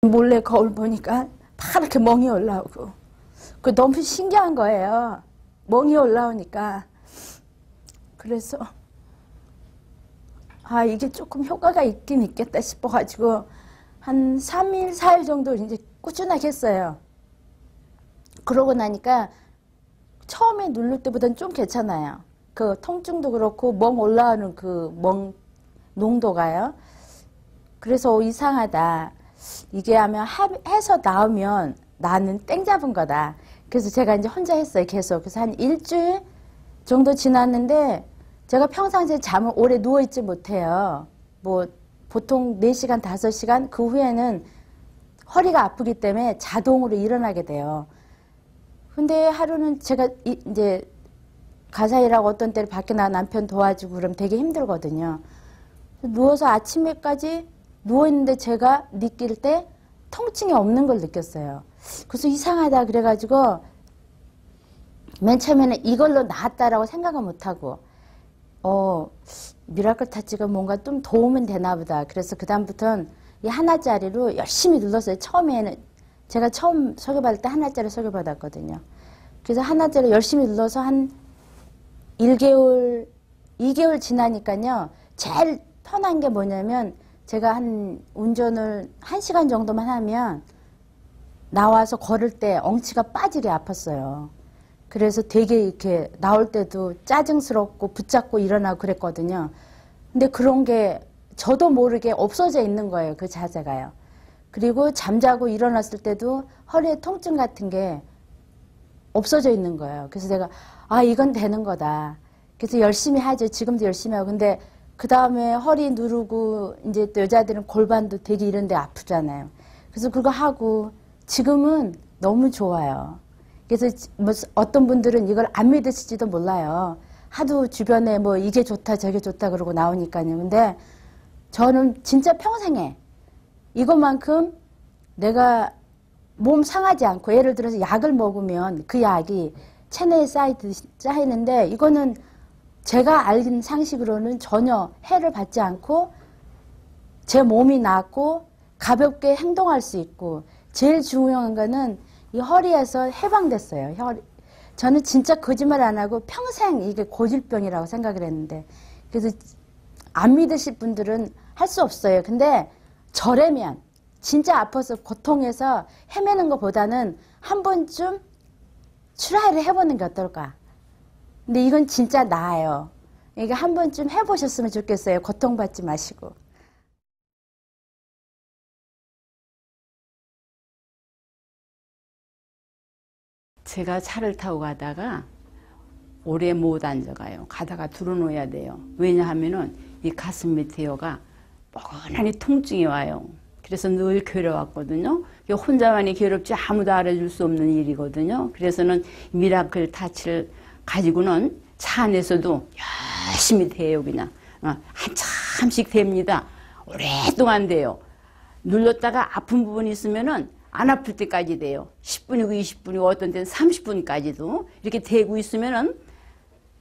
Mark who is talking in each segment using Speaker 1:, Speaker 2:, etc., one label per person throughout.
Speaker 1: 몰래 거울 보니까 파랗게 멍이 올라오고 그 너무 신기한 거예요. 멍이 올라오니까. 그래서 이게 조금 효과가 있긴 있겠다 싶어가지고 한 3일, 4일 정도 이제 꾸준하게 했어요. 그러고 나니까 처음에 누를 때보다는 좀 괜찮아요. 그 통증도 그렇고 멍 올라오는 그 멍 농도가요. 그래서 이상하다. 이게 하면 해서 나오면 나는 땡 잡은 거다. 그래서 제가 이제 혼자 했어요. 계속. 그래서 한 일주일 정도 지났는데 제가 평상시에 잠을 오래 누워있지 못해요. 뭐 보통 4시간, 5시간 그 후에는 허리가 아프기 때문에 자동으로 일어나게 돼요. 근데 하루는 제가 이제 가사 일하고 어떤 때는 밖에 나가 남편 도와주고 그러면 되게 힘들거든요. 누워서 아침에까지 누워있는데 제가 느낄 때 통증이 없는 걸 느꼈어요. 그래서 이상하다 그래가지고 맨 처음에는 이걸로 나았다라고 생각은 못하고 미라클 타치가 뭔가 좀 도움은 되나 보다. 그래서 그 다음부터는 이 하나짜리로 열심히 눌렀어요. 처음에는 제가 처음 소개받을 때 하나짜리 소개받았거든요. 그래서 하나짜리 열심히 눌러서 한 1개월, 2개월 지나니까요. 제일 편한 게 뭐냐면 제가 한 운전을 1시간 정도만 하면 나와서 걸을 때 엉치가 빠지게 아팠어요. 그래서 되게 이렇게 나올 때도 짜증스럽고 붙잡고 일어나고 그랬거든요. 근데 그런 게 저도 모르게 없어져 있는 거예요. 그 자세가요. 그리고 잠자고 일어났을 때도 허리에 통증 같은 게 없어져 있는 거예요. 그래서 내가 이건 되는 거다. 그래서 열심히 하죠. 지금도 열심히 하고. 근데 그 다음에 허리 누르고 이제 또 여자들은 골반도 되게 이런 데 아프잖아요. 그래서 그거 하고 지금은 너무 좋아요. 그래서 뭐 어떤 분들은 이걸 안 믿으실지도 몰라요. 하도 주변에 뭐 이게 좋다 저게 좋다 그러고 나오니까요. 근데 저는 진짜 평생에 이것만큼 내가 몸 상하지 않고 예를 들어서 약을 먹으면 그 약이 체내에 쌓이는데 이거는 제가 알긴 상식으로는 전혀 해를 받지 않고 제 몸이 낫고 가볍게 행동할 수 있고 제일 중요한 거는 이 허리에서 해방됐어요. 저는 진짜 거짓말 안 하고 평생 이게 고질병이라고 생각을 했는데 그래서 안 믿으실 분들은 할 수 없어요. 근데 저라면 진짜 아파서 고통해서 헤매는 것보다는 한 번쯤 트라이를 해보는 게 어떨까. 근데 이건 진짜 나아요. 그러니까 한 번쯤 해보셨으면 좋겠어요. 고통받지 마시고.
Speaker 2: 제가 차를 타고 가다가 오래 못 앉아가요. 가다가 들어놓아야 돼요. 왜냐하면은 이 가슴 밑에 여가 뻐근하니 통증이 와요. 그래서 늘 괴로웠거든요. 혼자만이 괴롭지 아무도 알아줄 수 없는 일이거든요. 그래서는 미라클 타치를 가지고는 차 안에서도 열심히 돼요. 그냥 한참씩 됩니다. 오랫동안 돼요. 눌렀다가 아픈 부분이 있으면은 안 아플 때까지 돼요. 10분이고 20분이고 어떤 때는 30분까지도 이렇게 되고 있으면은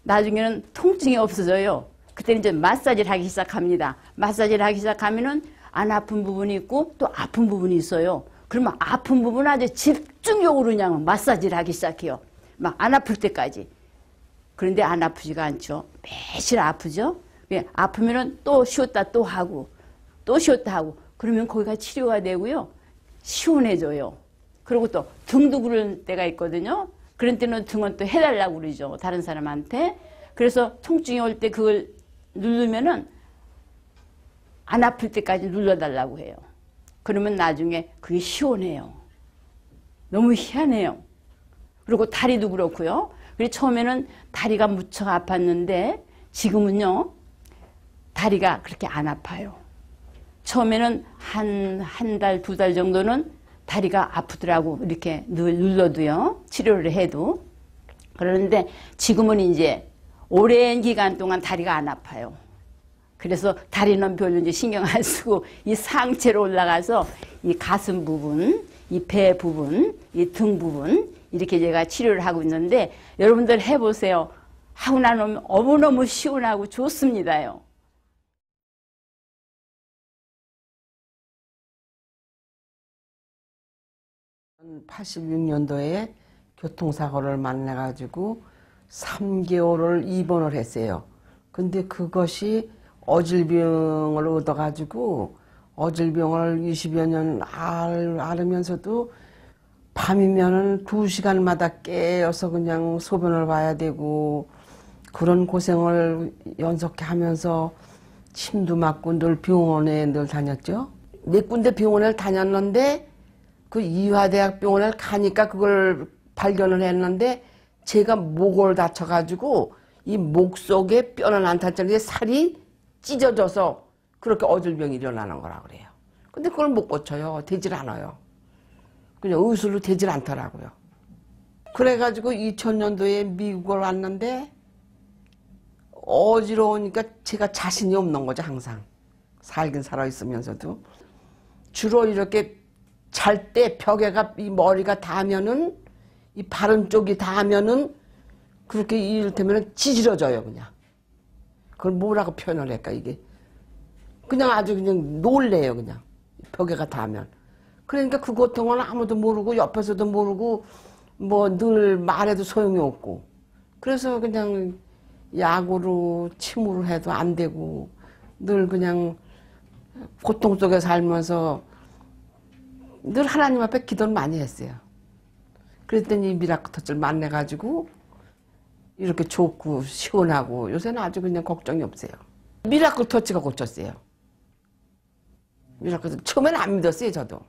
Speaker 2: 나중에는 통증이 없어져요. 그때는 이제 마사지를 하기 시작합니다. 마사지를 하기 시작하면은 안 아픈 부분이 있고 또 아픈 부분이 있어요. 그러면 아픈 부분은 아주 집중적으로 그냥 마사지를 하기 시작해요. 막 안 아플 때까지. 그런데 안 아프지가 않죠. 매일 아프죠. 아프면은 또 쉬었다 또 하고 또 쉬었다 하고 그러면 거기가 치료가 되고요. 시원해져요. 그리고 또 등도 구를 때가 있거든요. 그런 때는 등은 또 해달라고 그러죠. 다른 사람한테. 그래서 통증이 올 때 그걸 누르면은 안 아플 때까지 눌러달라고 해요. 그러면 나중에 그게 시원해요. 너무 희한해요. 그리고 다리도 그렇고요. 그리고 처음에는 다리가 무척 아팠는데 지금은요. 다리가 그렇게 안 아파요. 처음에는 한 달, 2달 정도는 다리가 아프더라고. 이렇게 늘 눌러도요. 치료를 해도. 그러는데 지금은 이제 오랜 기간 동안 다리가 안 아파요. 그래서 다리는 별로 이제 신경 안 쓰고 이 상체로 올라가서 이 가슴 부분, 이 배 부분, 이 등 부분 이렇게 제가 치료를 하고 있는데 여러분들 해보세요. 하고 나면 너무너무 시원하고 좋습니다요.
Speaker 3: 86년도에 교통사고를 만나가지고 3개월을 입원을 했어요. 근데 그것이 어질병을 얻어가지고 어질병을 20여 년 앓으면서도 밤이면은 2시간마다 깨어서 그냥 소변을 봐야 되고 그런 고생을 연속해 하면서 침도 맞고 늘 병원에 늘 다녔죠. 네 군데 병원을 다녔는데 그 이화대학 병원을 가니까 그걸 발견을 했는데 제가 목을 다쳐가지고 이 목 속에 뼈는 안 탔는데 살이 찢어져서 그렇게 어질병이 일어나는 거라 그래요. 근데 그걸 못 고쳐요. 되질 않아요. 그냥 의술로 되질 않더라고요. 그래가지고 2000년도에 미국을 왔는데 어지러우니까 제가 자신이 없는 거죠. 항상 살긴 살아있으면서도 주로 이렇게 잘 때 벽에가 이 머리가 닿으면은 이 바른 쪽이 닿으면은 그렇게 이를테면 찌질어져요. 그냥 그걸 뭐라고 표현을 할까 이게 그냥 아주 그냥 놀래요. 그냥 벽에가 닿으면 그러니까 그 고통은 아무도 모르고 옆에서도 모르고 뭐 늘 말해도 소용이 없고 그래서 그냥 약으로 침으로 해도 안 되고 늘 그냥 고통 속에 살면서 늘 하나님 앞에 기도를 많이 했어요. 그랬더니 미라클 터치를 만나가지고 이렇게 좋고 시원하고 요새는 아주 그냥 걱정이 없어요. 미라클 터치가 고쳤어요. 미라클 터치 처음에는 안 믿었어요. 저도.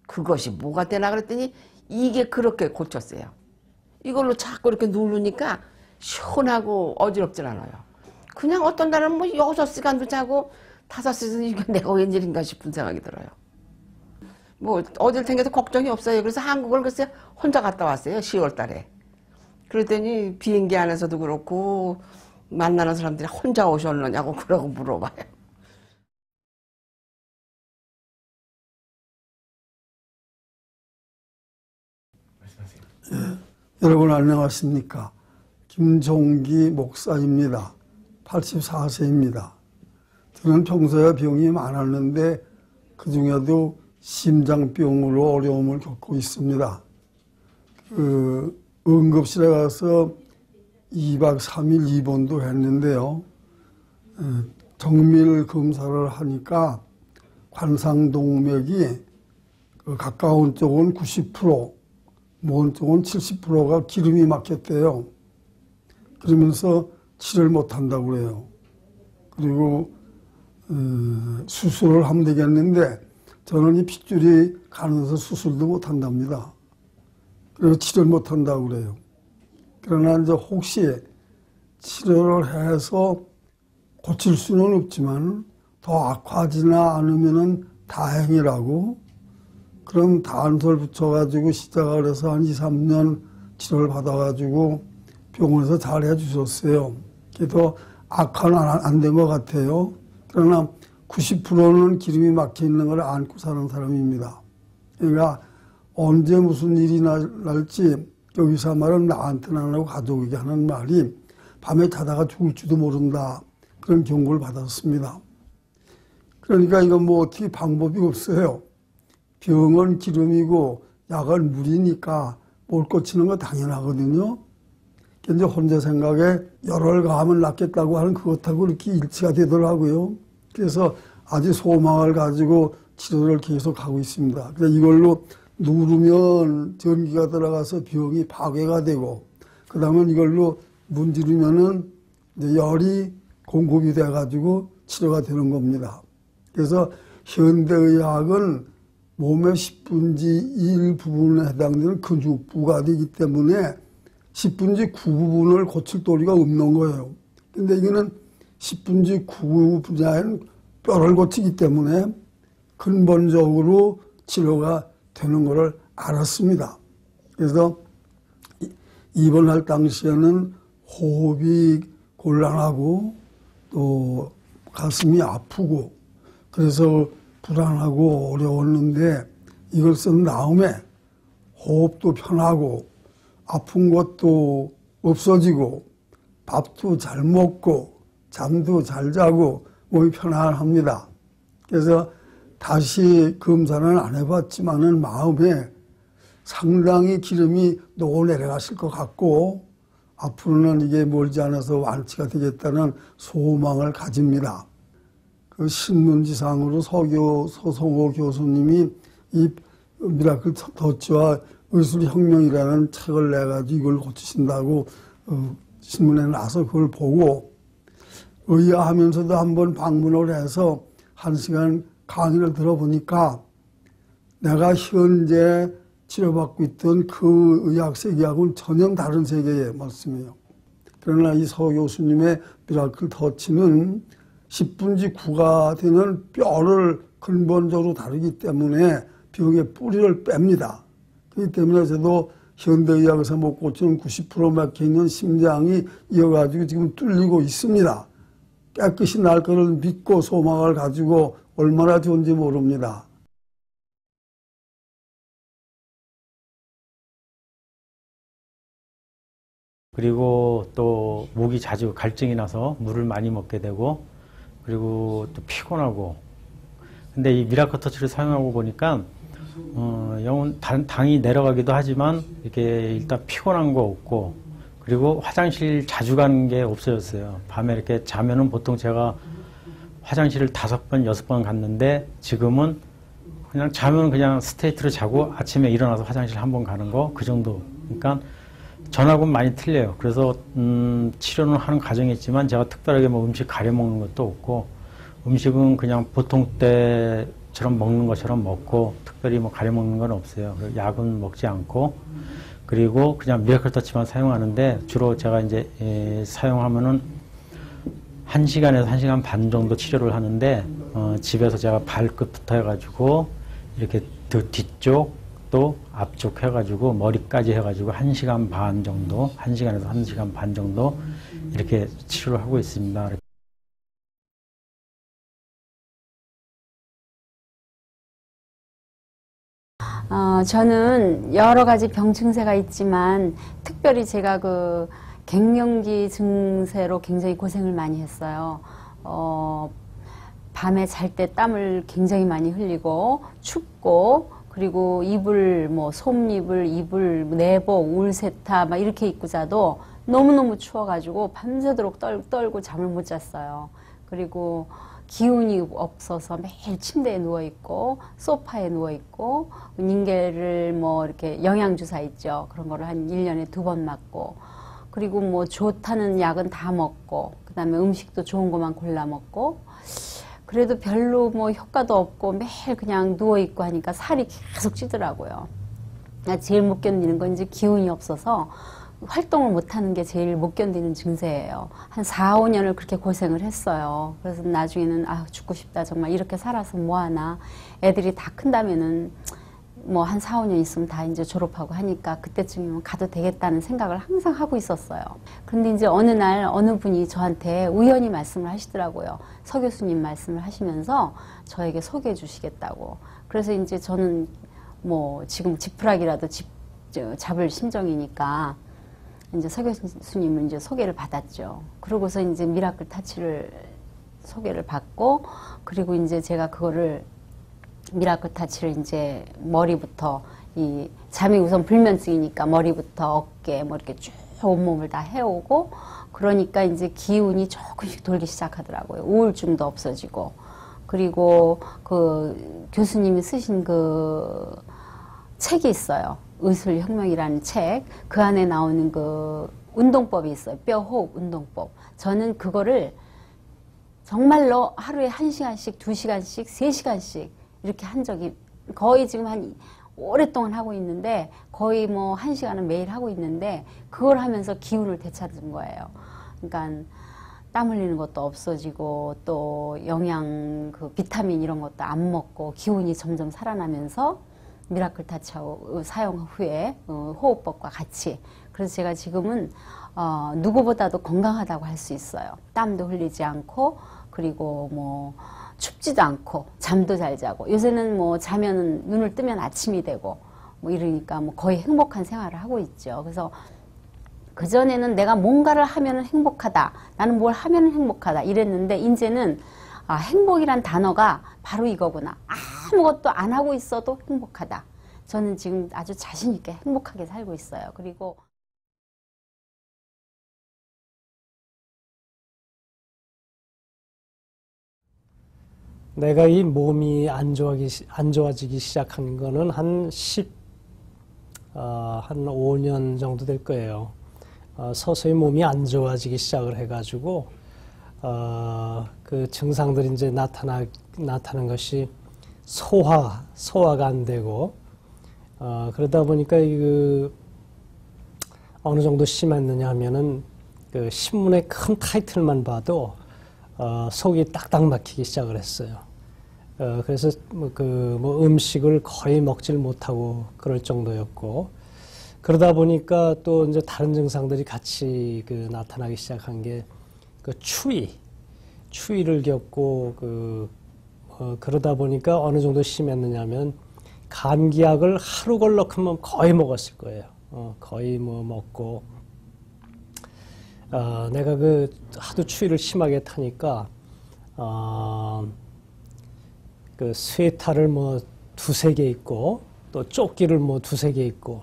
Speaker 3: 그것이 뭐가 되나 그랬더니 이게 그렇게 고쳤어요. 이걸로 자꾸 이렇게 누르니까 시원하고 어지럽질 않아요. 그냥 어떤 날은 뭐 6시간도 자고 5시간 이게 내가 웬일인가 싶은 생각이 들어요. 뭐 어딜 댕겨도 걱정이 없어요. 그래서 한국을 글쎄 혼자 갔다 왔어요. 10월 달에. 그랬더니 비행기 안에서도 그렇고 만나는 사람들이 혼자 오셨느냐고 그러고 물어봐요.
Speaker 4: 예, 여러분 안녕하십니까. 김종기 목사입니다. 84세입니다. 저는 평소에 병이 많았는데 그중에도 심장병으로 어려움을 겪고 있습니다. 응급실에 가서 2박 3일 입원도 했는데요. 정밀 검사를 하니까 관상동맥이 가까운 쪽은 90%, 먼 쪽은 70%가 기름이 막혔대요. 그러면서 치료를 못한다고 그래요. 그리고 수술을 하면 되겠는데 저는 이 핏줄이 가면서 수술도 못한답니다. 그래서 치료를 못한다고 그래요. 그러나 이제 혹시 치료를 해서 고칠 수는 없지만 더 악화하지나 않으면 다행이라고 그런 단서를 붙여가지고 시작을 해서 한 2, 3년 치료를 받아가지고 병원에서 잘 해주셨어요. 그래도 악화는 안 된 것 같아요. 그러나 90%는 기름이 막혀 있는 걸 안고 사는 사람입니다. 그러니까 언제 무슨 일이 날지 여기서 말은 나한테는 안 하고 가족에게 하는 말이 밤에 자다가 죽을지도 모른다. 그런 경고를 받았습니다. 그러니까 이건 뭐 어떻게 방법이 없어요. 병은 기름이고 약은 물이니까 못 고치는 거 당연하거든요. 이제 혼자 생각에 열을 가하면 낫겠다고 하는 그것하고 이렇게 일치가 되더라고요. 그래서 아주 소망을 가지고 치료를 계속하고 있습니다. 그래서 이걸로 누르면 전기가 들어가서 병이 파괴가 되고, 그 다음에 이걸로 문지르면은 열이 공급이 돼가지고 치료가 되는 겁니다. 그래서 현대의학은 몸의 10분의 1 부분에 해당되는 근육부가 되기 때문에 10분의 9 부분을 고칠 도리가 없는 거예요. 근데 이거는 10분의 9 분야에는 뼈를 고치기 때문에 근본적으로 치료가 되는 것을 알았습니다. 그래서 입원할 당시에는 호흡이 곤란하고 또 가슴이 아프고 그래서 불안하고 어려웠는데 이걸 쓴 다음에 호흡도 편하고 아픈 것도 없어지고 밥도 잘 먹고 잠도 잘 자고 몸이 편안합니다. 그래서 다시 검사는 안 해봤지만은 마음에 상당히 기름이 녹아내려가실 것 같고 앞으로는 이게 멀지 않아서 완치가 되겠다는 소망을 가집니다. 그 신문지상으로 서성호 교수님이 이 미라클 터치와 의술혁명이라는 책을 내가지고 이걸 고치신다고 신문에 나서 그걸 보고 의아하면서도 한번 방문을 해서 1시간 강의를 들어보니까 내가 현재 치료받고 있던 그 의학 세계하고는 전혀 다른 세계의 말씀이에요. 그러나 이 서 교수님의 미라클 터치는 10분지 9가 되는 뼈를 근본적으로 다루기 때문에 병의 뿌리를 뺍니다. 그렇기 때문에 저도 현대의학에서 못 고치는 90% 막혀있는 심장이 이어가지고 지금 뚫리고 있습니다. 깨끗이 날 거를 믿고 소망을 가지고 얼마나 좋은지 모릅니다.
Speaker 5: 그리고 또 목이 자주 갈증이 나서 물을 많이 먹게 되고 그리고 또 피곤하고 근데 이 미라클 터치를 사용하고 보니까 영혼 당이 내려가기도 하지만 이렇게 일단 피곤한 거 없고 그리고 화장실 자주 가는 게 없어졌어요. 밤에 이렇게 자면은 보통 제가 화장실을 5번, 6번 갔는데 지금은 그냥 자면 그냥 스트레이트로 자고 아침에 일어나서 화장실 1번 가는 거 그 정도. 그러니까 전하고는 많이 틀려요. 그래서 치료는 하는 과정이 있지만 제가 특별하게 뭐 음식 가려 먹는 것도 없고 음식은 그냥 보통 때처럼 먹는 것처럼 먹고 특별히 뭐 가려 먹는 건 없어요. 약은 먹지 않고 그리고 그냥 미라클 터치만 사용하는데 주로 제가 이제 사용하면은 1시간에서 1시간 반 정도 치료를 하는데 집에서 제가 발끝부터 해가지고 이렇게 뒤쪽 또 앞쪽 해가지고 머리까지 해가지고 1시간 반 정도 1시간에서 1시간 반 정도 이렇게 치료를 하고 있습니다.
Speaker 2: 저는 여러 가지 병 증세가 있지만 특별히 제가 그 갱년기 증세로 굉장히 고생을 많이 했어요. 밤에 잘 때 땀을 굉장히 많이 흘리고 춥고 그리고 이불 뭐 솜이불, 이불, 내복, 울세타 막 이렇게 입고 자도 너무너무 추워가지고 밤새도록 떨고 잠을 못 잤어요. 그리고 기운이 없어서 매일 침대에 누워있고 소파에 누워있고 닌겔을 뭐 이렇게 영양주사 있죠. 그런 거를 한 1년에 2번 맞고 그리고 뭐 좋다는 약은 다 먹고 그 다음에 음식도 좋은 것만 골라 먹고 그래도 별로 뭐 효과도 없고 매일 그냥 누워있고 하니까 살이 계속 찌더라고요. 제일 못 견디는 건 이제 기운이 없어서 활동을 못하는 게 제일 못 견디는 증세예요. 한 4, 5년을 그렇게 고생을 했어요. 그래서 나중에는 죽고 싶다 정말 이렇게 살아서 뭐하나 애들이 다 큰다면은 뭐 한 4, 5년 있으면 다 이제 졸업하고 하니까 그때쯤이면 가도 되겠다는 생각을 항상 하고 있었어요. 그런데 이제 어느 날 어느 분이 저한테 우연히 말씀을 하시더라고요. 서 교수님 말씀을 하시면서 저에게 소개해 주시겠다고. 그래서 이제 저는 뭐 지금 지푸라기라도 잡을 심정이니까 이제 서 교수님을 이제 소개를 받았죠. 그러고서 이제 미라클 타치를 소개를 받고 그리고 이제 제가 그거를 미라클 타치를 이제 머리부터 이 잠이 우선 불면증이니까 머리부터 어깨 뭐 이렇게 쭉 온몸을 다 해오고 그러니까 이제 기운이 조금씩 돌기 시작하더라고요. 우울증도 없어지고 그리고 그 교수님이 쓰신 그 책이 있어요. 의술혁명이라는 책. 그 안에 나오는 그 운동법이 있어요. 뼈호흡 운동법. 저는 그거를 정말로 하루에 1시간씩, 2시간씩, 3시간씩 이렇게 한 적이 거의 지금 한 오랫동안 하고 있는데 거의 뭐 1시간은 매일 하고 있는데 그걸 하면서 기운을 되찾은 거예요. 그러니까 땀 흘리는 것도 없어지고 또 영양 그 비타민 이런 것도 안 먹고 기운이 점점 살아나면서 미라클 타치 사용 후에 호흡법과 같이 그래서 제가 지금은 누구보다도 건강하다고 할 수 있어요. 땀도 흘리지 않고 그리고 뭐 춥지도 않고 잠도 잘 자고 요새는 뭐 자면 눈을 뜨면 아침이 되고 뭐 이러니까 뭐 거의 행복한 생활을 하고 있죠. 그래서 그전에는 내가 뭔가를 하면 행복하다. 나는 뭘 하면 행복하다. 이랬는데 이제는 행복이란 단어가 바로 이거구나. 아무것도 안 하고 있어도 행복하다.
Speaker 1: 저는 지금 아주 자신 있게 행복하게 살고 있어요. 그리고
Speaker 6: 내가 이 몸이 안 좋아지기 시작한 거는 한 5년 정도 될 거예요. 서서히 몸이 안 좋아지기 시작을 해가지고, 그 증상들이 이제 나타난 것이 소화가 안 되고, 그러다 보니까 어느 정도 심했느냐 하면은 그 신문의 큰 타이틀만 봐도 속이 딱딱 막히기 시작을 했어요. 그래서 음식을 거의 먹질 못하고 그럴 정도였고, 그러다 보니까 또 이제 다른 증상들이 같이 나타나기 시작한 게 추위를 겪고 그러다 보니까 어느 정도 심했느냐면 감기약을 하루 걸럭하면 거의 먹었을 거예요. 거의 먹고, 내가 하도 추위를 심하게 타니까 스웨터를 두세 개 입고, 또 조끼를 두세 개 입고,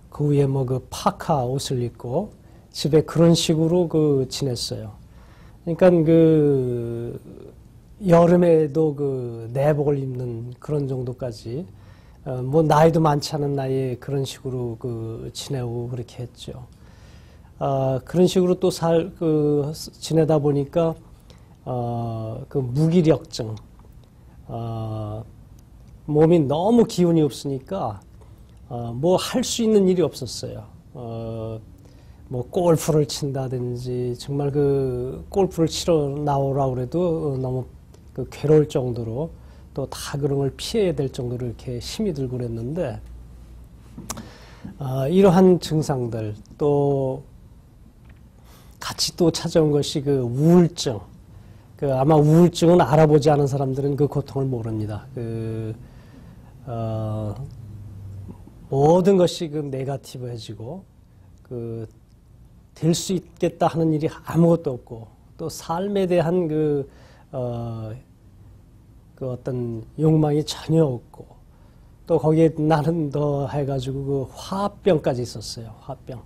Speaker 6: 그 위에 파카 옷을 입고 집에 그런 식으로 지냈어요. 그러니까 여름에도 내복을 입는 그런 정도까지, 나이도 많지 않은 나이에 그런 식으로 지내고 그렇게 했죠. 그런 식으로 또 지내다 보니까 무기력증, 몸이 너무 기운이 없으니까 할 수 있는 일이 없었어요. 골프를 친다든지, 정말 골프를 치러 나오라고 그래도 너무 괴로울 정도로, 또 다 그런 걸 피해야 될 정도로 이렇게 힘이 들고 그랬는데, 이러한 증상들, 또 같이 또 찾아온 것이 우울증. 아마 우울증은 알아보지 않은 사람들은 그 고통을 모릅니다. 모든 것이 네거티브해지고, 될 수 있겠다 하는 일이 아무것도 없고, 또 삶에 대한 어떤 욕망이 전혀 없고, 또 거기에 나는 더 해가지고 화병까지 있었어요. 화병.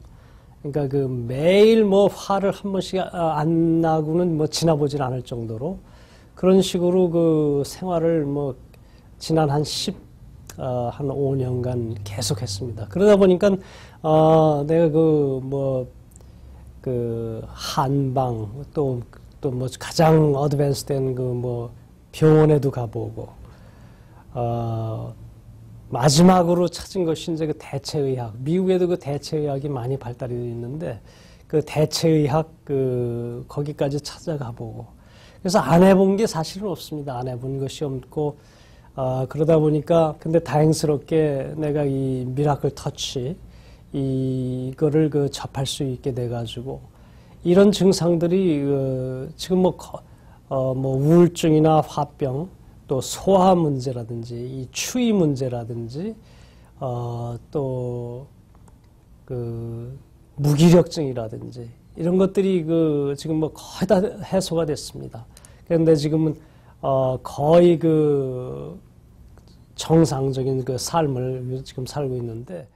Speaker 6: 그러니까 매일 화를 한 번씩 안 나고는 지나보질 않을 정도로 그런 식으로 생활을 지난 한 5년간 계속했습니다. 그러다 보니까 내가 한방, 또 가장 어드밴스된 병원에도 가보고, 마지막으로 찾은 것이 이제 대체의학. 미국에도 대체의학이 많이 발달이 되어 있는데, 대체의학 거기까지 찾아가보고. 그래서 안 해본 게 사실은 없습니다. 안 해본 것이 없고, 그러다 보니까, 근데 다행스럽게 내가 이 미라클 터치, 이거를 접할 수 있게 돼가지고, 이런 증상들이 지금 우울증이나 화병, 또 소화 문제라든지, 이 추위 문제라든지, 또 무기력증이라든지, 이런 것들이 지금 거의 다 해소가 됐습니다. 그런데 지금은 거의 정상적인 삶을 지금 살고 있는데.